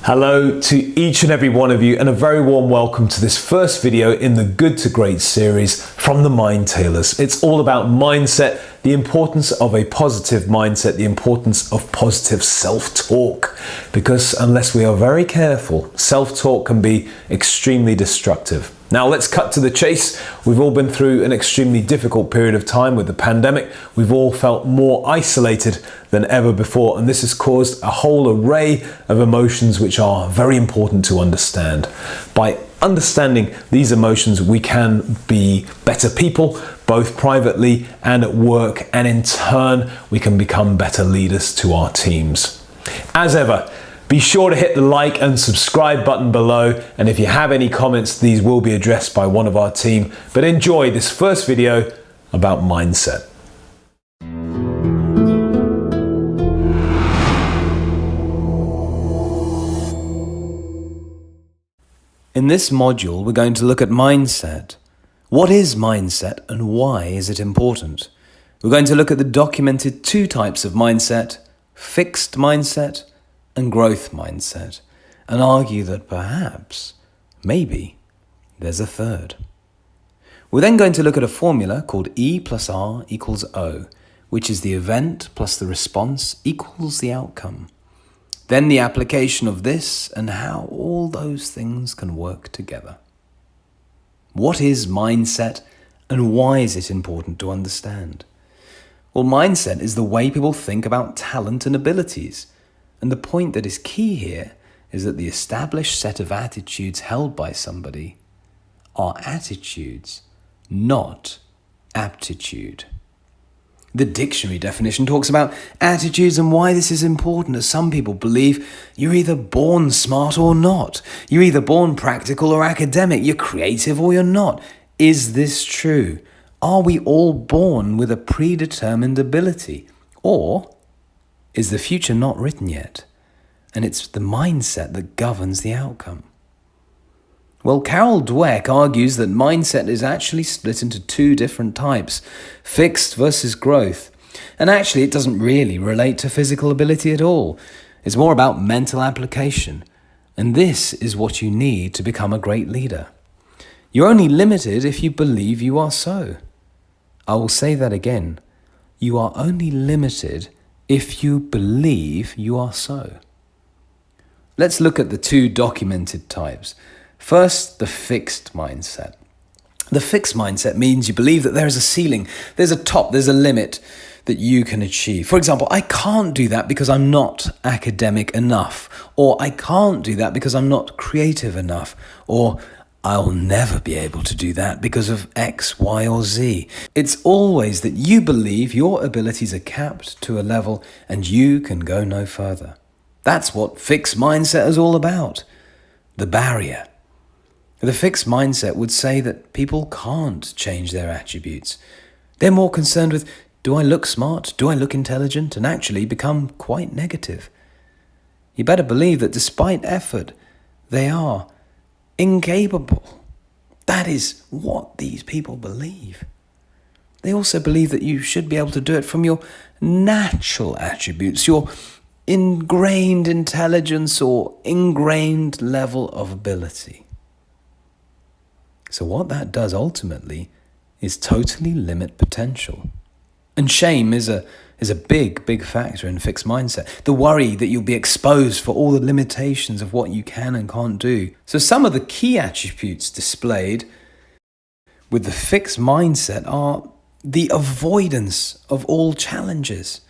Hello to each and every one of you, and a very warm welcome to this first video in the Good to Great series from the Mind Tailors. It's all about mindset, the importance of a positive mindset, the importance of positive self-talk, because unless we are very careful, self-talk can be extremely destructive. Now let's cut to the chase. We've all been through an extremely difficult period of time with the pandemic. We've all felt more isolated than ever before, and this has caused a whole array of emotions which are very important to understand. By understanding these emotions, we can be better people, both privately and at work, and in turn, we can become better leaders to our teams. As ever, be sure to hit the like and subscribe button below, and if you have any comments, these will be addressed by one of our team. But enjoy this first video about mindset. In this module, we're going to look at mindset. What is mindset and why is it important? We're going to look at the documented two types of mindset, fixed mindset and growth mindset, and argue that perhaps, maybe, there's a third. We're then going to look at a formula called E plus R equals O, which is the event plus the response equals the outcome. Then the application of this and how all those things can work together. What is mindset and why is it important to understand? Well, mindset is the way people think about talent and abilities. And the point that is key here is that the established set of attitudes held by somebody are attitudes, not aptitude. The dictionary definition talks about attitudes and why this is important, as some people believe you're either born smart or not. You're either born practical or academic. You're creative or you're not. Is this true? Are we all born with a predetermined ability? Or is the future not written yet, and it's the mindset that governs the outcome? Well, Carol Dweck argues that mindset is actually split into two different types, fixed versus growth. And actually, it doesn't really relate to physical ability at all. It's more about mental application. And this is what you need to become a great leader. You're only limited if you believe you are so. I will say that again. You are only limited if you believe you are so. Let's look at the two documented types. First, the fixed mindset. The fixed mindset means you believe that there is a ceiling, there's a top, there's a limit that you can achieve. For example, I can't do that because I'm not academic enough, or I can't do that because I'm not creative enough, or I'll never be able to do that because of X, Y, or Z. It's always that you believe your abilities are capped to a level and you can go no further. That's what fixed mindset is all about. The barrier. The fixed mindset would say that people can't change their attributes. They're more concerned with, do I look smart? Do I look intelligent? And actually become quite negative. You better believe that despite effort, they are incapable. That is what these people believe. They also believe that you should be able to do it from your natural attributes, your ingrained intelligence or ingrained level of ability. So what that does ultimately is totally limit potential. And shame is a big factor in fixed mindset. The worry that you'll be exposed for all the limitations of what you can and can't do. So some of the key attributes displayed with the fixed mindset are the avoidance of all challenges.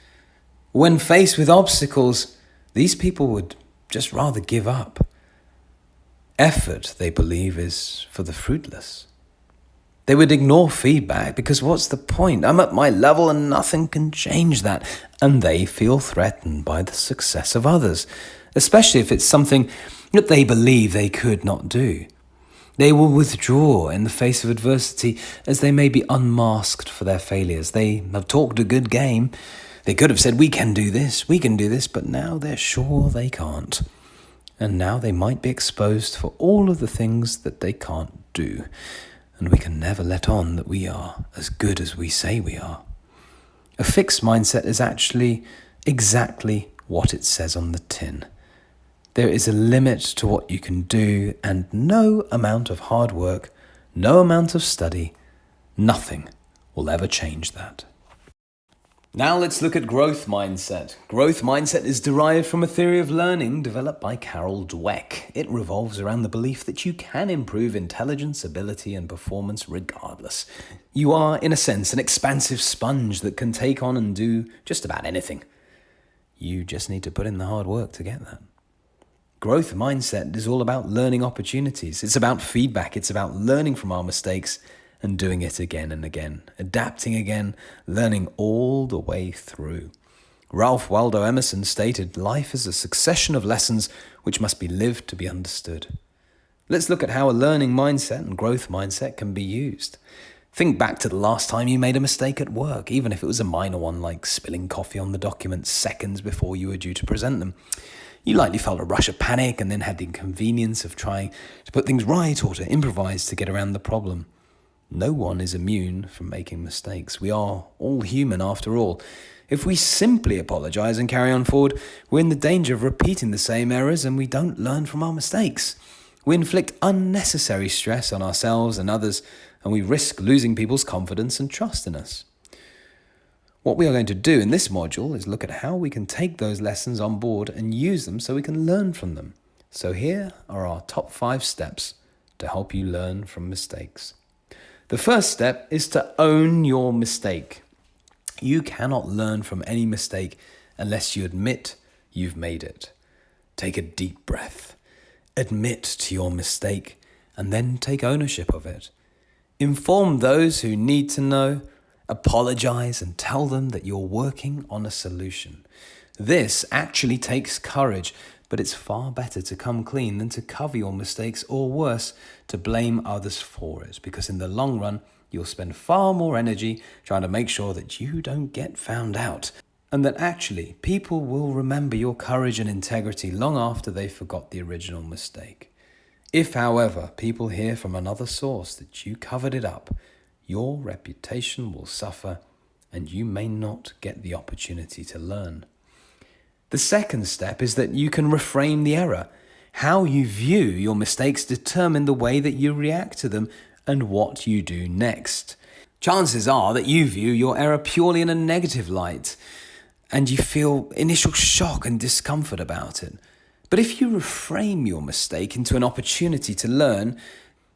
When faced with obstacles, these people would just rather give up. Effort, they believe, is for the fruitless. They would ignore feedback because what's the point? I'm at my level and nothing can change that. And they feel threatened by the success of others, especially if it's something that they believe they could not do. They will withdraw in the face of adversity as they may be unmasked for their failures. They have talked a good game. They could have said, we can do this, but now they're sure they can't. And now they might be exposed for all of the things that they can't do. And we can never let on that we are as good as we say we are. A fixed mindset is actually exactly what it says on the tin. There is a limit to what you can do, and no amount of hard work, no amount of study, nothing will ever change that. Now let's look at growth mindset. Growth mindset is derived from a theory of learning developed by Carol Dweck. It revolves around the belief that you can improve intelligence, ability, and performance regardless. You are, in a sense, an expansive sponge that can take on and do just about anything. You just need to put in the hard work to get that. Growth mindset is all about learning opportunities. It's about feedback. It's about learning from our mistakes and doing it again and again, adapting again, learning all the way through. Ralph Waldo Emerson stated, "Life is a succession of lessons which must be lived to be understood." Let's look at how a learning mindset and growth mindset can be used. Think back to the last time you made a mistake at work, even if it was a minor one like spilling coffee on the documents seconds before you were due to present them. You likely felt a rush of panic and then had the inconvenience of trying to put things right or to improvise to get around the problem. No one is immune from making mistakes. We are all human after all. If we simply apologize and carry on forward, we're in the danger of repeating the same errors and we don't learn from our mistakes. We inflict unnecessary stress on ourselves and others, and we risk losing people's confidence and trust in us. What we are going to do in this module is look at how we can take those lessons on board and use them so we can learn from them. So here are our top 5 steps to help you learn from mistakes. The first step is to own your mistake. You cannot learn from any mistake unless you admit you've made it. Take a deep breath. Admit to your mistake and then take ownership of it. Inform those who need to know. Apologize and tell them that you're working on a solution. This actually takes courage, but it's far better to come clean than to cover your mistakes, or worse, to blame others for it, because in the long run, you'll spend far more energy trying to make sure that you don't get found out, and that actually people will remember your courage and integrity long after they forgot the original mistake. If, however, people hear from another source that you covered it up, your reputation will suffer and you may not get the opportunity to learn. The second step is that you can reframe the error. How you view your mistakes determine the way that you react to them and what you do next. Chances are that you view your error purely in a negative light and you feel initial shock and discomfort about it. But if you reframe your mistake into an opportunity to learn,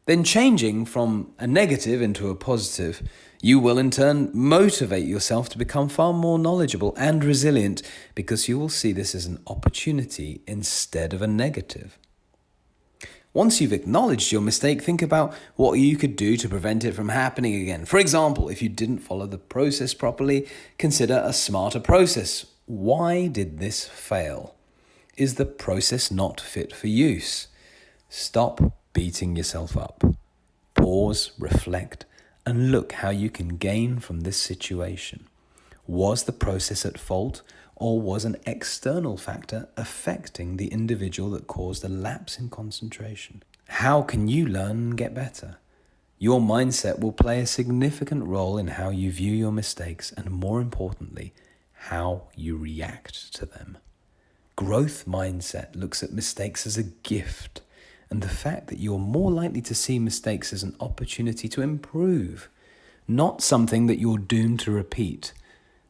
then changing from a negative into a positive, you will in turn motivate yourself to become far more knowledgeable and resilient, because you will see this as an opportunity instead of a negative. Once you've acknowledged your mistake, think about what you could do to prevent it from happening again. For example, if you didn't follow the process properly, consider a smarter process. Why did this fail? Is the process not fit for use? Stop beating yourself up. Pause, reflect, and look how you can gain from this situation. Was the process at fault, or was an external factor affecting the individual that caused a lapse in concentration? How can you learn and get better? Your mindset will play a significant role in how you view your mistakes and, more importantly, how you react to them. Growth mindset looks at mistakes as a gift, and the fact that you're more likely to see mistakes as an opportunity to improve, not something that you're doomed to repeat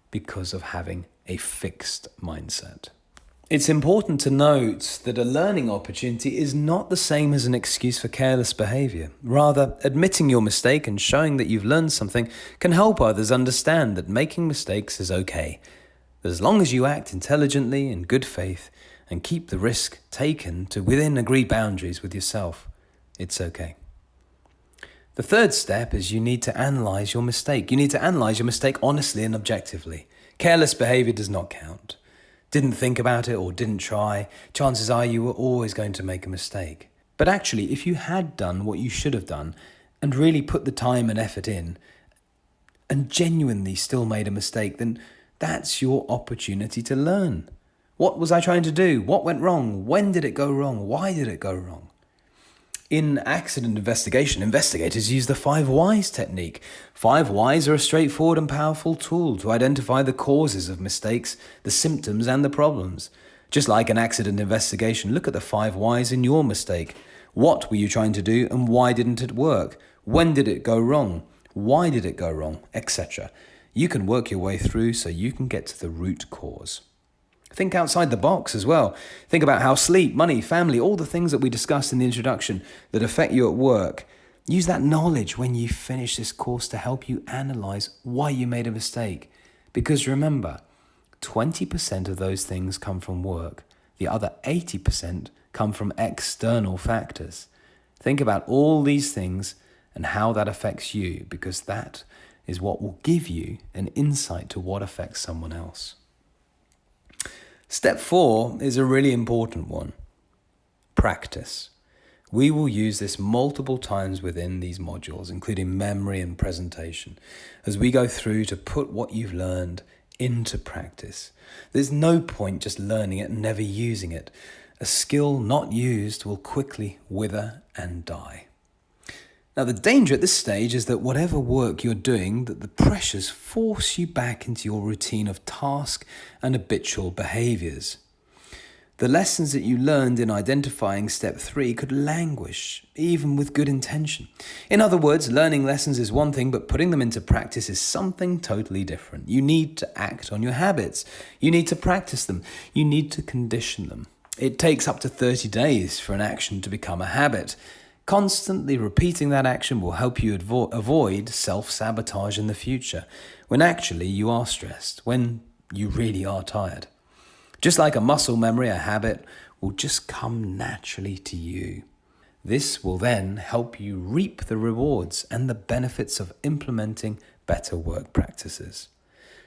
because of having a fixed mindset. It's important to note that a learning opportunity is not the same as an excuse for careless behavior. Rather, admitting your mistake and showing that you've learned something can help others understand that making mistakes is okay. As long as you act intelligently in good faith and keep the risk taken to within agreed boundaries with yourself, it's okay. The third step is you need to analyze your mistake. You need to analyze your mistake honestly and objectively. Careless behavior does not count. Didn't think about it or didn't try, chances are you were always going to make a mistake. But actually, if you had done what you should have done and really put the time and effort in and genuinely still made a mistake, then that's your opportunity to learn. What was I trying to do? What went wrong? When did it go wrong? Why did it go wrong? In accident investigation, investigators use the 5 whys technique. 5 whys are a straightforward and powerful tool to identify the causes of mistakes, the symptoms, and the problems. Just like an accident investigation, look at the 5 whys in your mistake. What were you trying to do and why didn't it work? When did it go wrong? Why did it go wrong? Etc. You can work your way through so you can get to the root cause. Think outside the box as well. Think about how sleep, money, family, all the things that we discussed in the introduction that affect you at work. Use that knowledge when you finish this course to help you analyze why you made a mistake. Because remember, 20% of those things come from work. The other 80% come from external factors. Think about all these things and how that affects you, because that is what will give you an insight to what affects someone else. Step 4 is a really important one. Practice. We will use this multiple times within these modules, including memory and presentation, as we go through to put what you've learned into practice. There's no point just learning it and never using it. A skill not used will quickly wither and die. Now, the danger at this stage is that whatever work you're doing, that the pressures force you back into your routine of task and habitual behaviors. The lessons that you learned in identifying step 3 could languish, even with good intention. In other words, learning lessons is one thing, but putting them into practice is something totally different. You need to act on your habits. You need to practice them. You need to condition them. It takes up to 30 days for an action to become a habit. Constantly repeating that action will help you avoid self-sabotage in the future, when actually you are stressed, when you really are tired. Just like a muscle memory, a habit will just come naturally to you. This will then help you reap the rewards and the benefits of implementing better work practices.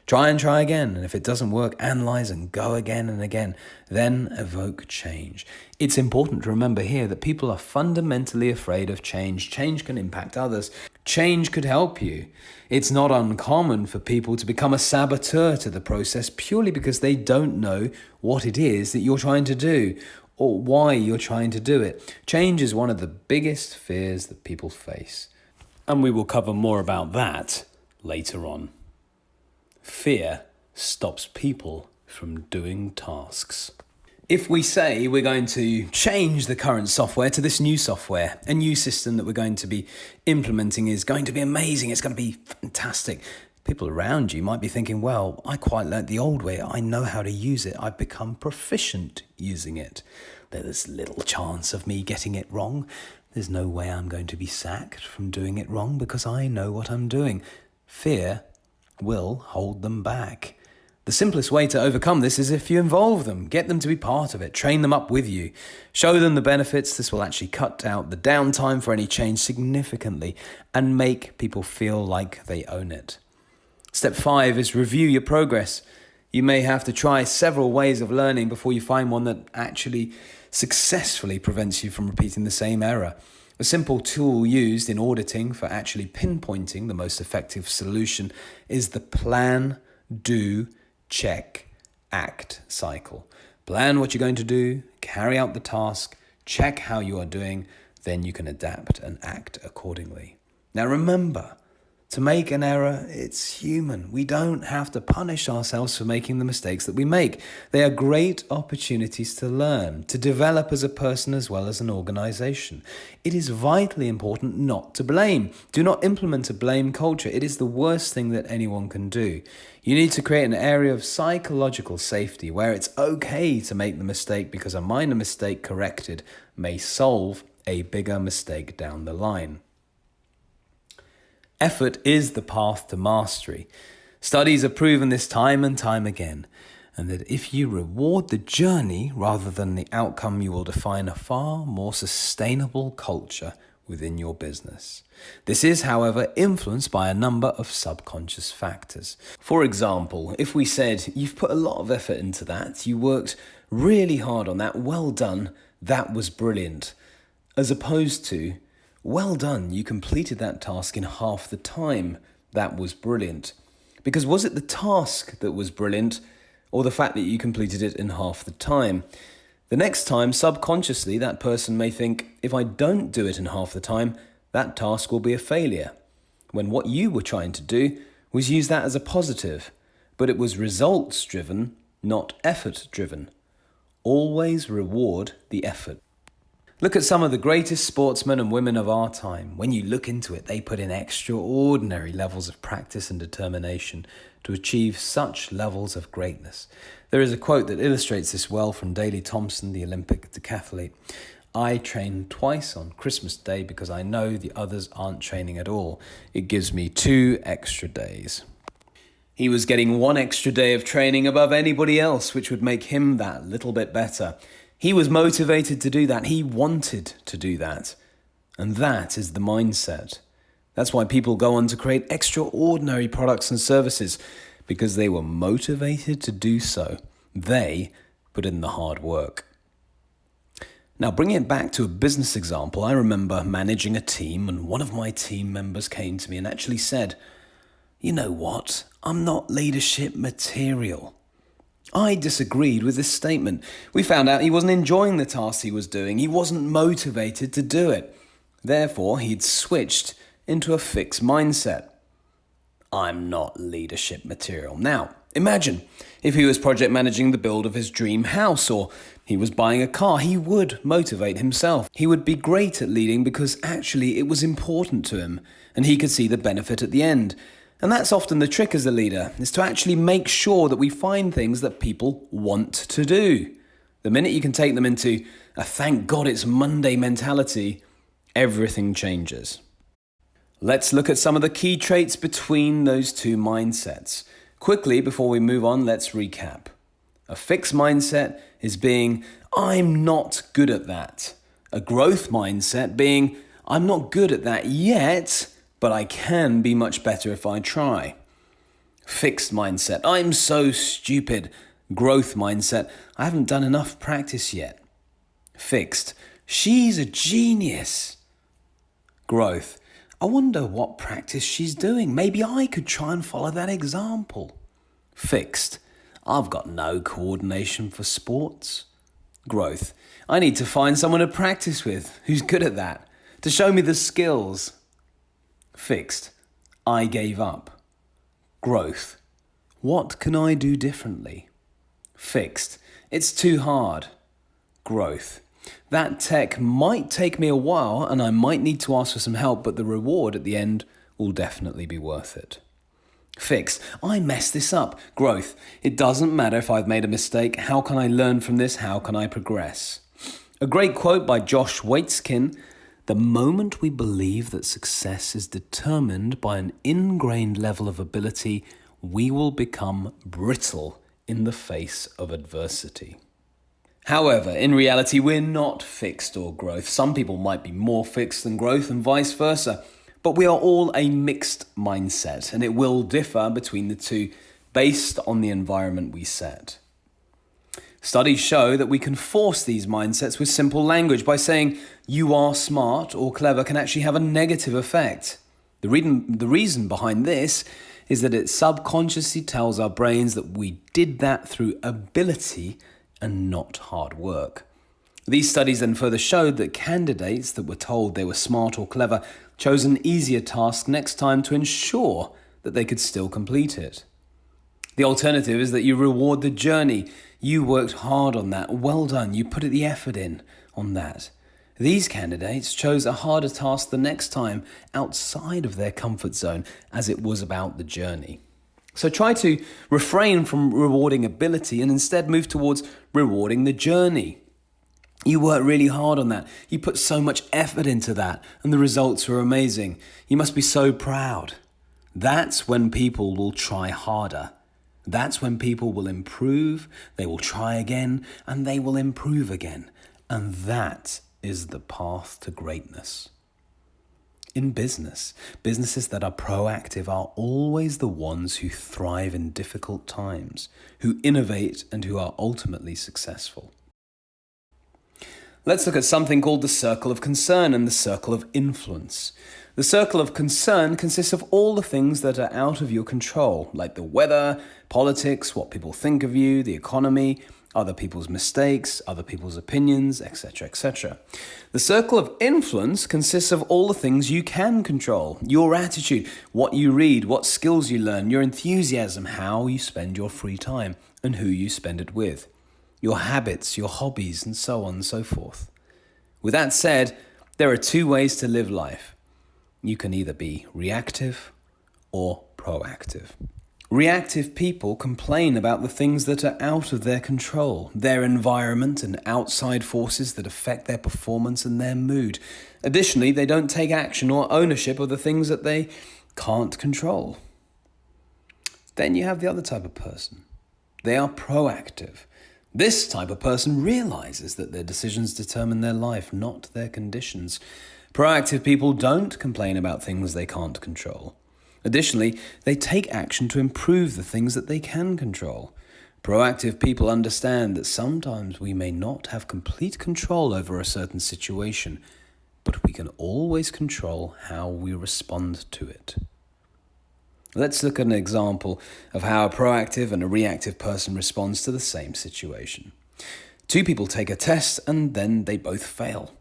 Try and try again, and if it doesn't work, analyze and go again and again. Then evoke change. It's important to remember here that people are fundamentally afraid of change. Change can impact others. Change could help you. It's not uncommon for people to become a saboteur to the process purely because they don't know what it is that you're trying to do or why you're trying to do it. Change is one of the biggest fears that people face. And we will cover more about that later on. Fear stops people from doing tasks. If we say we're going to change the current software to this new software, a new system that we're going to be implementing is going to be amazing, it's going to be fantastic. People around you might be thinking, well, I quite learnt the old way. I know how to use it. I've become proficient using it. There's little chance of me getting it wrong. There's no way I'm going to be sacked from doing it wrong because I know what I'm doing. Fear will hold them back. The simplest way to overcome this is if you involve them, get them to be part of it, train them up with you, show them the benefits. This will actually cut out the downtime for any change significantly and make people feel like they own it. Step 5 is review your progress. You may have to try several ways of learning before you find one that actually successfully prevents you from repeating the same error. A simple tool used in auditing for actually pinpointing the most effective solution is the plan, do, check, act cycle. Plan what you're going to do, carry out the task, check how you are doing, then you can adapt and act accordingly. Now remember, to make an error, it's human. We don't have to punish ourselves for making the mistakes that we make. They are great opportunities to learn, to develop as a person as well as an organization. It is vitally important not to blame. Do not implement a blame culture. It is the worst thing that anyone can do. You need to create an area of psychological safety where it's okay to make the mistake because a minor mistake corrected may solve a bigger mistake down the line. Effort is the path to mastery. Studies have proven this time and time again, and that if you reward the journey rather than the outcome, you will define a far more sustainable culture within your business. This is, however, influenced by a number of subconscious factors. For example, if we said, you've put a lot of effort into that, you worked really hard on that, well done, that was brilliant, as opposed to, well done, you completed that task in half the time. That was brilliant. Because was it the task that was brilliant or the fact that you completed it in half the time? The next time, subconsciously, that person may think, if I don't do it in half the time, that task will be a failure. When what you were trying to do was use that as a positive, but it was results driven, not effort driven. Always reward the effort. Look at some of the greatest sportsmen and women of our time. When you look into it, they put in extraordinary levels of practice and determination to achieve such levels of greatness. There is a quote that illustrates this well from Daley Thompson, the Olympic decathlete. I train twice on Christmas Day because I know the others aren't training at all. It gives me 2 extra days. He was getting 1 extra day of training above anybody else, which would make him that little bit better. He was motivated to do that. He wanted to do that. And that is the mindset. That's why people go on to create extraordinary products and services, because they were motivated to do so. They put in the hard work. Now, bringing it back to a business example, I remember managing a team, and one of my team members came to me and actually said, "You know what? I'm not leadership material." I disagreed with this statement. We found out he wasn't enjoying the task he was doing. He wasn't motivated to do it. Therefore, he'd switched into a fixed mindset. I'm not leadership material. Now, imagine if he was project managing the build of his dream house, or he was buying a car. He would motivate himself. He would be great at leading because actually it was important to him and he could see the benefit at the end. And that's often the trick as a leader, is to actually make sure that we find things that people want to do. The minute you can take them into a thank God it's Monday mentality, everything changes. Let's look at some of the key traits between those two mindsets. Quickly, before we move on, let's recap. A fixed mindset is being, I'm not good at that. A growth mindset being, I'm not good at that yet, but I can be much better if I try. Fixed mindset, I'm so stupid. Growth mindset, I haven't done enough practice yet. Fixed, she's a genius. Growth, I wonder what practice she's doing. Maybe I could try and follow that example. Fixed, I've got no coordination for sports. Growth, I need to find someone to practice with who's good at that, to show me the skills. Fixed, I gave up. Growth, what can I do differently? Fixed, it's too hard. Growth, that tech might take me a while and I might need to ask for some help, but the reward at the end will definitely be worth it. Fixed, I messed this up. Growth, it doesn't matter if I've made a mistake. How can I learn from this? How can I progress? A great quote by Josh Waitzkin: the moment we believe that success is determined by an ingrained level of ability, we will become brittle in the face of adversity. However, in reality, we're not fixed or growth. Some people might be more fixed than growth and vice versa. But we are all a mixed mindset, and it will differ between the two based on the environment we set. Studies show that we can force these mindsets with simple language. By saying you are smart or clever can actually have a negative effect. The reason behind this is that it subconsciously tells our brains that we did that through ability and not hard work. These studies then further showed that candidates that were told they were smart or clever chose an easier task next time to ensure that they could still complete it. The alternative is that you reward the journey. You worked hard on that. Well done. You put the effort in on that. These candidates chose a harder task the next time outside of their comfort zone, as it was about the journey. So try to refrain from rewarding ability and instead move towards rewarding the journey. You worked really hard on that. You put so much effort into that, and the results were amazing. You must be so proud. That's when people will try harder. That's when people will improve, they will try again, and they will improve again. And that is the path to greatness. In business, businesses that are proactive are always the ones who thrive in difficult times, who innovate, and who are ultimately successful. Let's look at something called the circle of concern and the circle of influence. The circle of concern consists of all the things that are out of your control, like the weather, politics, what people think of you, the economy, other people's mistakes, other people's opinions, etc., etc. The circle of influence consists of all the things you can control: your attitude, what you read, what skills you learn, your enthusiasm, how you spend your free time, and who you spend it with. your habits, your hobbies, and so on and so forth. With that said, there are two ways to live life. You can either be reactive or proactive. Reactive people complain about the things that are out of their control, their environment and outside forces that affect their performance and their mood. Additionally, they don't take action or ownership of the things that they can't control. Then you have the other type of person. They are proactive. This type of person realizes that their decisions determine their life, not their conditions. Proactive people don't complain about things they can't control. Additionally, they take action to improve the things that they can control. Proactive people understand that sometimes we may not have complete control over a certain situation, but we can always control how we respond to it. Let's look at an example of how a proactive and a reactive person responds to the same situation. Two people take a test and then they both fail.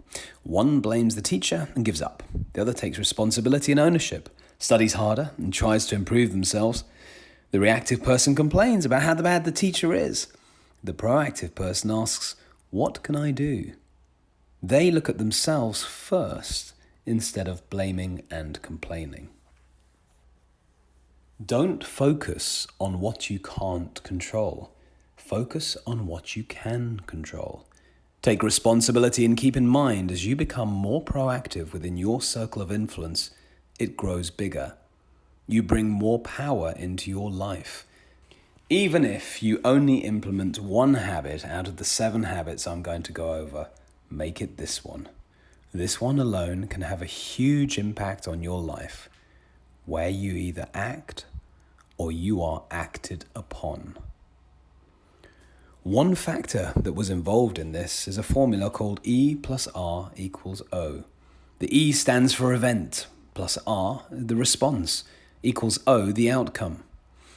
One blames the teacher and gives up. The other takes responsibility and ownership, studies harder and tries to improve themselves. The reactive person complains about how bad the teacher is. The proactive person asks, "What can I do?" They look at themselves first instead of blaming and complaining. Don't focus on what you can't control. Focus on what you can control. Take responsibility and keep in mind, as you become more proactive within your circle of influence, it grows bigger. You bring more power into your life. Even if you only implement one habit out of the 7 habits I'm going to go over, make it this one. This one alone can have a huge impact on your life, where you either act or you are acted upon. One factor that was involved in this is a formula called E plus R equals O. The E stands for event, plus R, the response, equals O, the outcome.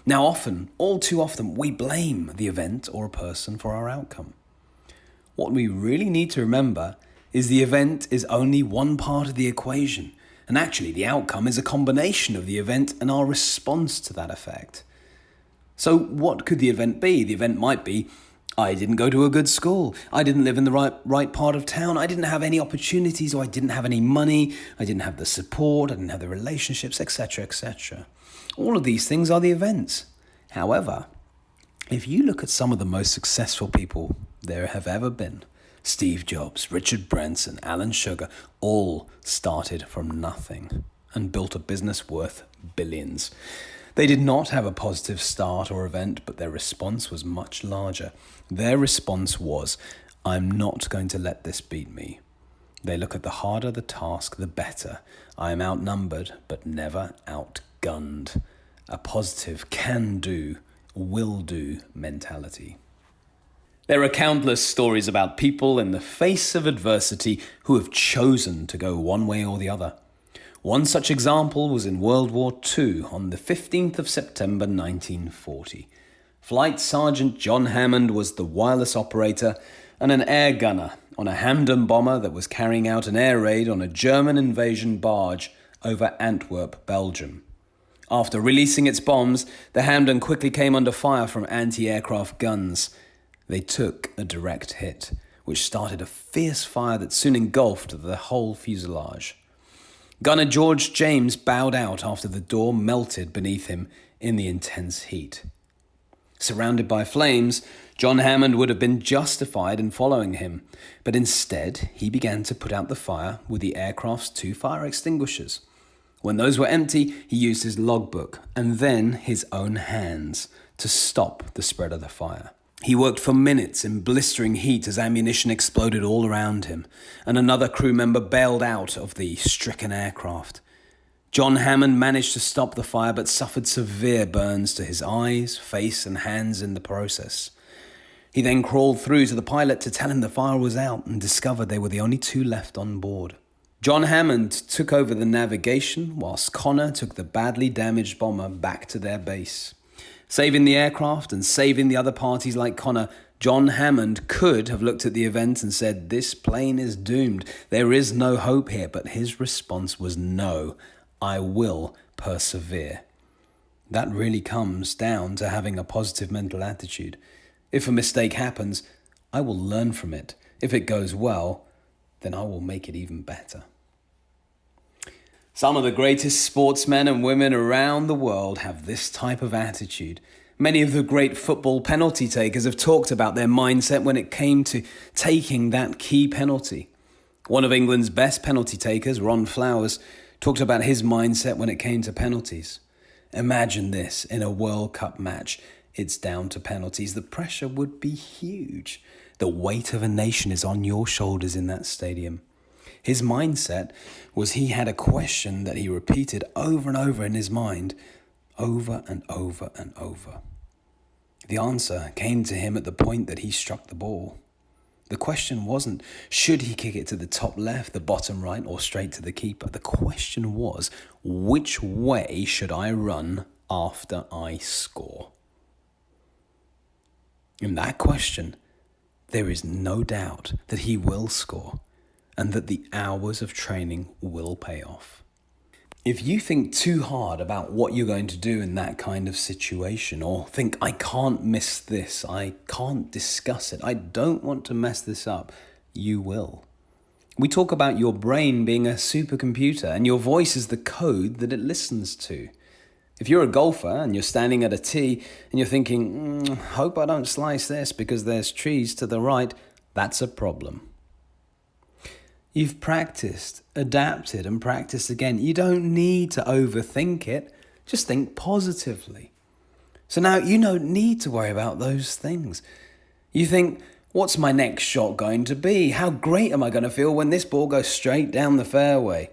Now all too often, we blame the event or a person for our outcome. What we really need to remember is the event is only one part of the equation, and actually the outcome is a combination of the event and our response to that effect. So what could the event be? The event might be, I didn't go to a good school. I didn't live in the right part of town. I didn't have any opportunities, or I didn't have any money. I didn't have the support. I didn't have the relationships, etc., etc. All of these things are the events. However, if you look at some of the most successful people there have ever been, Steve Jobs, Richard Branson, Alan Sugar, all started from nothing and built a business worth billions. They did not have a positive start or event, but their response was much larger. Their response was, I'm not going to let this beat me. They look at the harder the task, the better. I am outnumbered, but never outgunned. A positive can-do, will-do mentality. There are countless stories about people in the face of adversity who have chosen to go one way or the other. One such example was in World War II on the 15th of September 1940. Flight Sergeant John Hammond was the wireless operator and an air gunner on a Hamdan bomber that was carrying out an air raid on a German invasion barge over Antwerp, Belgium. After releasing its bombs, the Hamdan quickly came under fire from anti-aircraft guns. They took a direct hit, which started a fierce fire that soon engulfed the whole fuselage. Gunner George James bowed out after the door melted beneath him in the intense heat. Surrounded by flames, John Hammond would have been justified in following him, but instead he began to put out the fire with the aircraft's 2 fire extinguishers. When those were empty, he used his logbook and then his own hands to stop the spread of the fire. He worked for minutes in blistering heat as ammunition exploded all around him, and another crew member bailed out of the stricken aircraft. John Hammond managed to stop the fire but suffered severe burns to his eyes, face, and hands in the process. He then crawled through to the pilot to tell him the fire was out and discovered they were the only 2 left on board. John Hammond took over the navigation whilst Connor took the badly damaged bomber back to their base. Saving the aircraft and saving the other parties like Connor, John Hammond could have looked at the event and said, this plane is doomed. There is no hope here. But his response was, no, I will persevere. That really comes down to having a positive mental attitude. If a mistake happens, I will learn from it. If it goes well, then I will make it even better. Some of the greatest sportsmen and women around the world have this type of attitude. Many of the great football penalty takers have talked about their mindset when it came to taking that key penalty. One of England's best penalty takers, Ron Flowers, talked about his mindset when it came to penalties. Imagine this, in a World Cup match, it's down to penalties. The pressure would be huge. The weight of a nation is on your shoulders in that stadium. His mindset was he had a question that he repeated over and over in his mind, over and over and over. The answer came to him at the point that he struck the ball. The question wasn't, should he kick it to the top left, the bottom right, or straight to the keeper? The question was, which way should I run after I score? In that question, there is no doubt that he will score and that the hours of training will pay off. If you think too hard about what you're going to do in that kind of situation, or think, I can't miss this, I can't discuss it, I don't want to mess this up, you will. We talk about your brain being a supercomputer and your voice is the code that it listens to. If you're a golfer and you're standing at a tee and you're thinking, hope I don't slice this because there's trees to the right, that's a problem. You've practiced, adapted, and practiced again. You don't need to overthink it. Just think positively. So now you don't need to worry about those things. You think, what's my next shot going to be? How great am I going to feel when this ball goes straight down the fairway?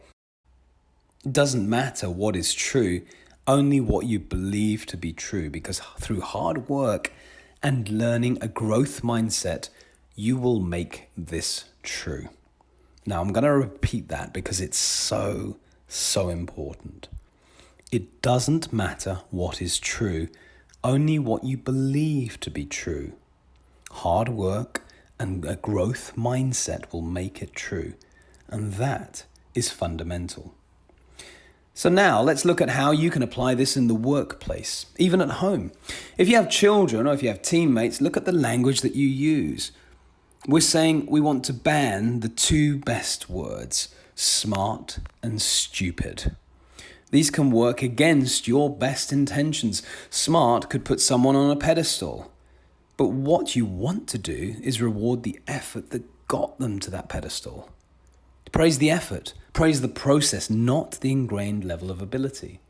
It doesn't matter what is true, only what you believe to be true, because through hard work and learning a growth mindset, you will make this true. Now, I'm going to repeat that because it's so important. It doesn't matter what is true, only what you believe to be true. Hard work and a growth mindset will make it true, and that is fundamental. So now let's look at how you can apply this in the workplace, even at home. If you have children or if you have teammates, look at the language that you use. We're saying we want to ban the two best words, smart and stupid. These can work against your best intentions. Smart could put someone on a pedestal. But what you want to do is reward the effort that got them to that pedestal. Praise the effort, praise the process, not the ingrained level of ability.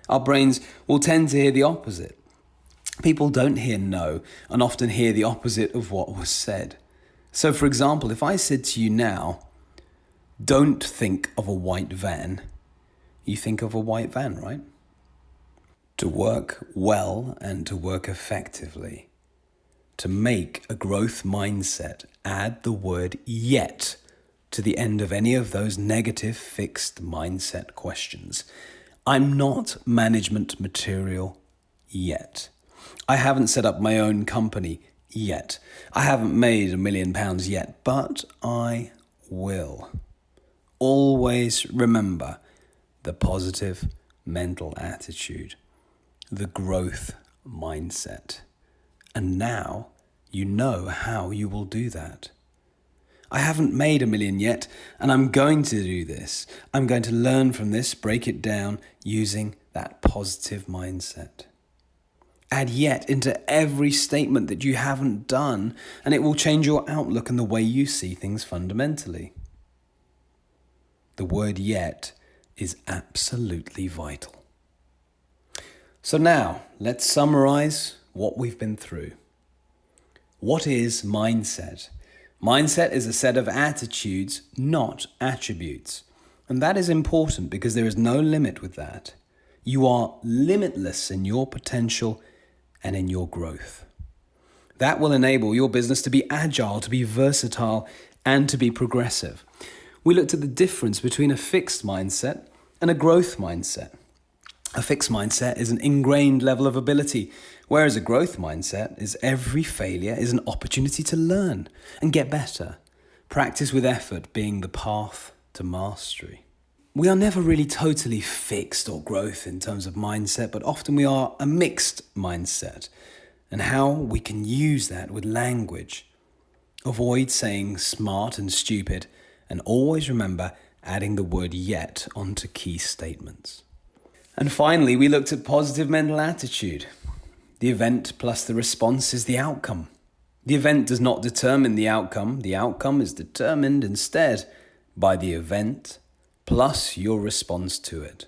Our brains will tend to hear the opposite. People don't hear no and often hear the opposite of what was said. So, for example, if I said to you now, don't think of a white van, you think of a white van, right? To work well and to work effectively, to make a growth mindset, add the word yet to the end of any of those negative fixed mindset questions. I'm not management material yet. I haven't set up my own company yet. I haven't made £1 million yet, but I will. Always remember the positive mental attitude, the growth mindset. And now you know how you will do that. I haven't made £1 million yet, and I'm going to do this. I'm going to learn from this, break it down using that positive mindset. Add yet into every statement that you haven't done, and it will change your outlook and the way you see things fundamentally. The word yet is absolutely vital. So now, let's summarize what we've been through. What is mindset? Mindset is a set of attitudes, not attributes. And that is important because there is no limit with that. You are limitless in your potential and in your growth. That will enable your business to be agile, to be versatile, and to be progressive. We looked at the difference between a fixed mindset and a growth mindset. A fixed mindset is an ingrained level of ability, whereas a growth mindset is every failure is an opportunity to learn and get better. Practice with effort being the path to mastery. We are never really totally fixed or growth in terms of mindset, but often we are a mixed mindset, and how we can use that with language. Avoid saying smart and stupid, and always remember adding the word yet onto key statements. And finally, we looked at positive mental attitude. The event plus the response is the outcome. The event does not determine the outcome is determined instead by the event plus your response to it.